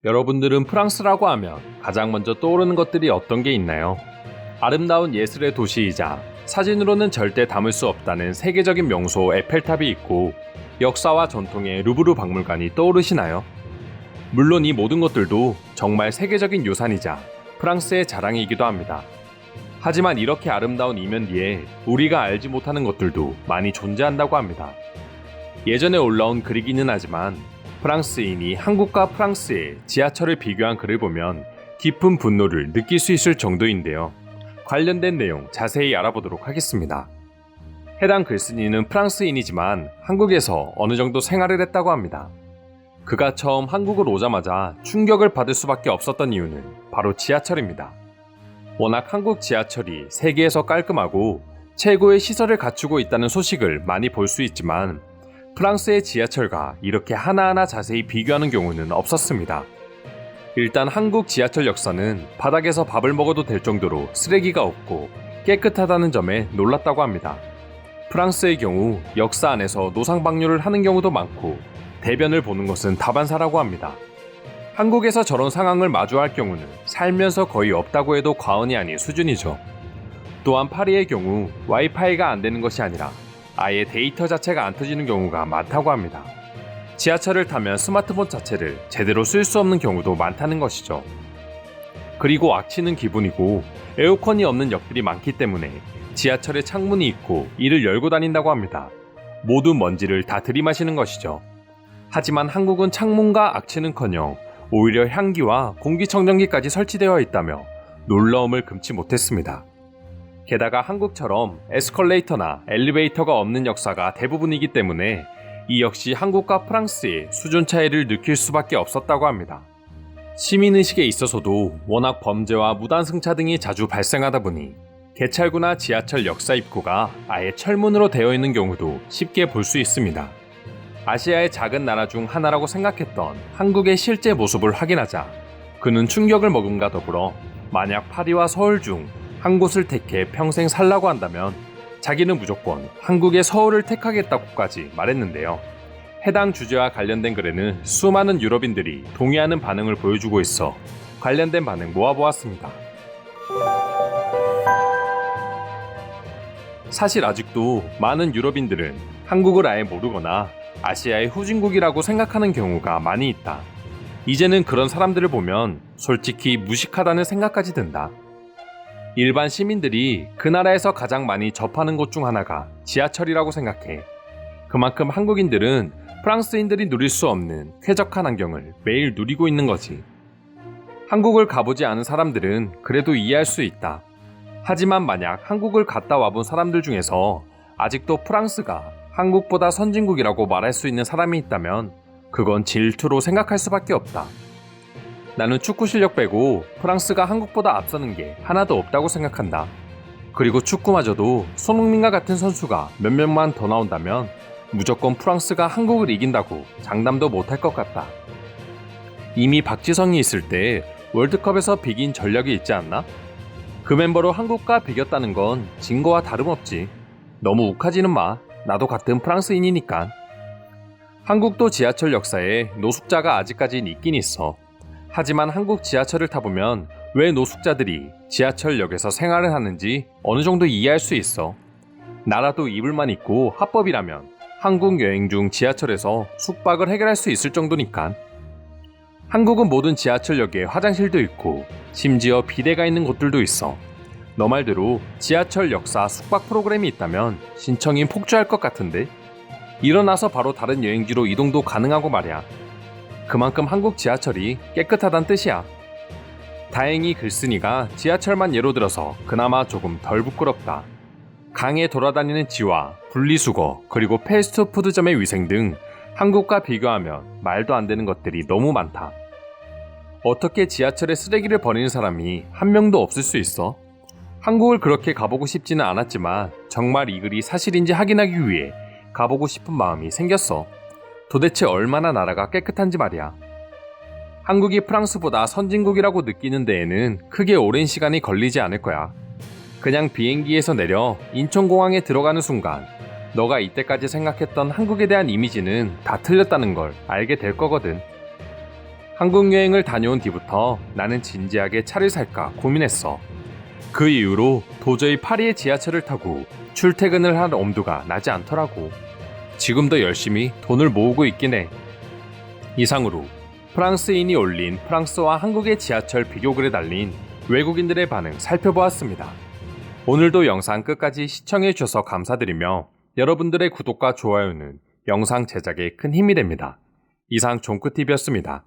여러분들은 프랑스라고 하면 가장 먼저 떠오르는 것들이 어떤 게 있나요? 아름다운 예술의 도시이자 사진으로는 절대 담을 수 없다는 세계적인 명소 에펠탑이 있고 역사와 전통의 루브르 박물관이 떠오르시나요? 물론 이 모든 것들도 정말 세계적인 유산이자 프랑스의 자랑이기도 합니다. 하지만 이렇게 아름다운 이면 뒤에 우리가 알지 못하는 것들도 많이 존재한다고 합니다. 예전에 올라온 글이기는 하지만 프랑스인이 한국과 프랑스의 지하철을 비교한 글을 보면 깊은 분노를 느낄 수 있을 정도인데요. 관련된 내용 자세히 알아보도록 하겠습니다. 해당 글쓴이는 프랑스인이지만 한국에서 어느 정도 생활을 했다고 합니다. 그가 처음 한국을 오자마자 충격을 받을 수밖에 없었던 이유는 바로 지하철입니다. 워낙 한국 지하철이 세계에서 깔끔하고 최고의 시설을 갖추고 있다는 소식을 많이 볼 수 있지만 프랑스의 지하철과 이렇게 하나하나 자세히 비교하는 경우는 없었습니다. 일단 한국 지하철 역사는 바닥에서 밥을 먹어도 될 정도로 쓰레기가 없고 깨끗하다는 점에 놀랐다고 합니다. 프랑스의 경우 역사 안에서 노상방뇨를 하는 경우도 많고 대변을 보는 것은 다반사라고 합니다. 한국에서 저런 상황을 마주할 경우는 살면서 거의 없다고 해도 과언이 아닌 수준이죠. 또한 파리의 경우 와이파이가 안 되는 것이 아니라 아예 데이터 자체가 안 터지는 경우가 많다고 합니다. 지하철을 타면 스마트폰 자체를 제대로 쓸 수 없는 경우도 많다는 것이죠. 그리고 악취는 기본이고 에어컨이 없는 역들이 많기 때문에 지하철에 창문이 있고 이를 열고 다닌다고 합니다. 모두 먼지를 다 들이마시는 것이죠. 하지만 한국은 창문과 악취는커녕 오히려 향기와 공기청정기까지 설치되어 있다며 놀라움을 금치 못했습니다. 게다가 한국처럼 에스컬레이터나 엘리베이터가 없는 역사가 대부분이기 때문에 이 역시 한국과 프랑스의 수준 차이를 느낄 수밖에 없었다고 합니다. 시민의식에 있어서도 워낙 범죄와 무단승차 등이 자주 발생하다 보니 개찰구나 지하철 역사 입구가 아예 철문으로 되어 있는 경우도 쉽게 볼 수 있습니다. 아시아의 작은 나라 중 하나라고 생각했던 한국의 실제 모습을 확인하자 그는 충격을 먹음과 더불어 만약 파리와 서울 중 한 곳을 택해 평생 살라고 한다면 자기는 무조건 한국의 서울을 택하겠다고까지 말했는데요. 해당 주제와 관련된 글에는 수많은 유럽인들이 동의하는 반응을 보여주고 있어 관련된 반응 모아보았습니다. 사실 아직도 많은 유럽인들은 한국을 아예 모르거나 아시아의 후진국이라고 생각하는 경우가 많이 있다. 이제는 그런 사람들을 보면 솔직히 무식하다는 생각까지 든다. 일반 시민들이 그 나라에서 가장 많이 접하는 곳 중 하나가 지하철이라고 생각해. 그만큼 한국인들은 프랑스인들이 누릴 수 없는 쾌적한 환경을 매일 누리고 있는 거지. 한국을 가보지 않은 사람들은 그래도 이해할 수 있다. 하지만 만약 한국을 갔다 와본 사람들 중에서 아직도 프랑스가 한국보다 선진국이라고 말할 수 있는 사람이 있다면 그건 질투로 생각할 수밖에 없다. 나는 축구 실력 빼고 프랑스가 한국보다 앞서는 게 하나도 없다고 생각한다. 그리고 축구마저도 손흥민과 같은 선수가 몇 명만 더 나온다면 무조건 프랑스가 한국을 이긴다고 장담도 못할 것 같다. 이미 박지성이 있을 때 월드컵에서 비긴 전력이 있지 않나? 그 멤버로 한국과 비겼다는 건 진 거와 다름없지. 너무 욱하지는 마. 나도 같은 프랑스인이니까. 한국도 지하철 역사에 노숙자가 아직까진 있긴 있어. 하지만 한국 지하철을 타보면 왜 노숙자들이 지하철역에서 생활을 하는지 어느 정도 이해할 수 있어. 나라도 이불만 있고 합법이라면 한국 여행 중 지하철에서 숙박을 해결할 수 있을 정도니까. 한국은 모든 지하철역에 화장실도 있고 심지어 비데가 있는 곳들도 있어. 너 말대로 지하철 역사 숙박 프로그램이 있다면 신청이 폭주할 것 같은데? 일어나서 바로 다른 여행지로 이동도 가능하고 말이야. 그만큼 한국 지하철이 깨끗하단 뜻이야. 다행히 글쓴이가 지하철만 예로 들어서 그나마 조금 덜 부끄럽다. 강에 돌아다니는 쥐와 분리수거 그리고 패스트푸드점의 위생 등 한국과 비교하면 말도 안 되는 것들이 너무 많다. 어떻게 지하철에 쓰레기를 버리는 사람이 한 명도 없을 수 있어? 한국을 그렇게 가보고 싶지는 않았지만 정말 이 글이 사실인지 확인하기 위해 가보고 싶은 마음이 생겼어. 도대체 얼마나 나라가 깨끗한지 말이야. 한국이 프랑스보다 선진국이라고 느끼는 데에는 크게 오랜 시간이 걸리지 않을 거야. 그냥 비행기에서 내려 인천공항에 들어가는 순간 너가 이때까지 생각했던 한국에 대한 이미지는 다 틀렸다는 걸 알게 될 거거든. 한국 여행을 다녀온 뒤부터 나는 진지하게 차를 살까 고민했어. 그 이후로 도저히 파리의 지하철을 타고 출퇴근을 할 엄두가 나지 않더라고. 지금도 열심히 돈을 모으고 있긴 해. 이상으로 프랑스인이 올린 프랑스와 한국의 지하철 비교글에 달린 외국인들의 반응 살펴보았습니다. 오늘도 영상 끝까지 시청해주셔서 감사드리며 여러분들의 구독과 좋아요는 영상 제작에 큰 힘이 됩니다. 이상 종크TV였습니다.